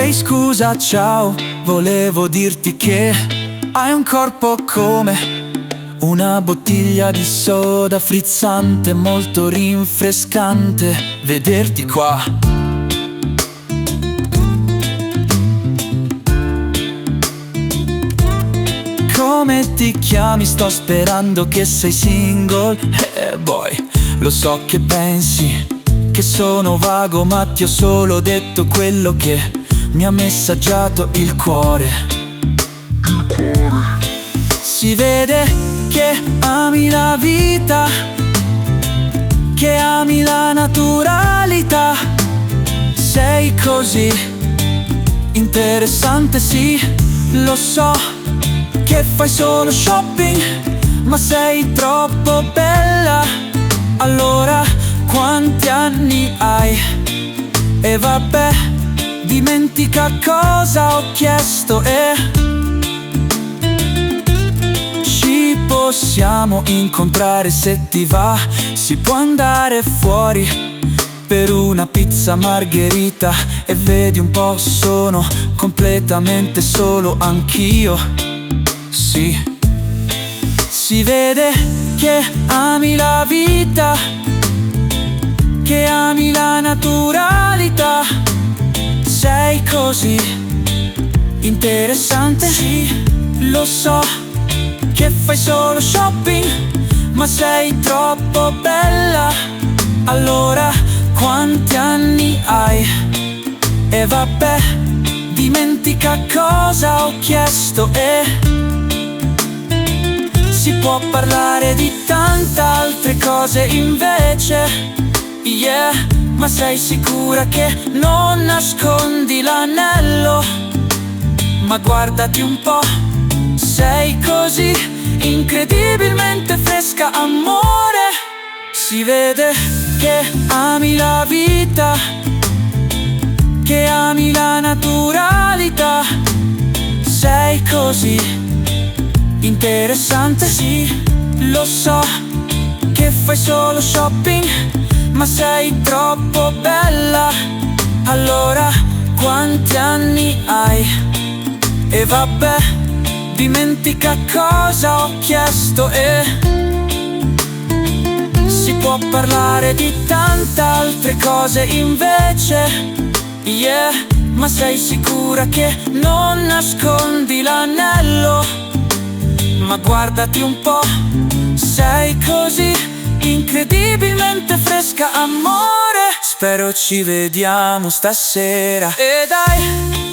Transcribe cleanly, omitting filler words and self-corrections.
Ehi scusa, ciao, volevo dirti che hai un corpo come una bottiglia di soda frizzante, molto rinfrescante vederti qua. Come ti chiami? Sto sperando che sei single. Boy, lo so che pensi che sono vago, ma ti ho solo detto quello che mi ha messaggiato il cuore. Si vede che ami la vita, che ami la naturalità. Sei così interessante, sì, lo so che fai solo shopping, ma sei troppo bella. Allora, quanti anni hai? E vabbè, dimentica cosa ho chiesto e ci possiamo incontrare se ti va. Si può andare fuori per una pizza margherita e vedi un po', sono completamente solo anch'io. Sì, si vede che ami la vita, che ami la naturalità. Sei così interessante, sì, lo so che fai solo shopping, ma sei troppo bella. Allora, quanti anni hai? E vabbè, dimentica cosa ho chiesto e si può parlare di tante altre cose invece. Yeah, ma sei sicura che non nascondi l'anello? Ma guardati un po', sei così incredibilmente fresca, amore. Si vede che ami la vita, che ami la naturalità. Sei così interessante, sì, lo so che fai solo shopping, ma sei troppo bella. Allora, quanti anni hai? E vabbè, dimentica cosa ho chiesto e si può parlare di tante altre cose invece. Yeah, ma sei sicura che non nascondi l'anello? Ma guardati un po', sei così incredibilmente fresca, amore. Spero ci vediamo stasera. E dai,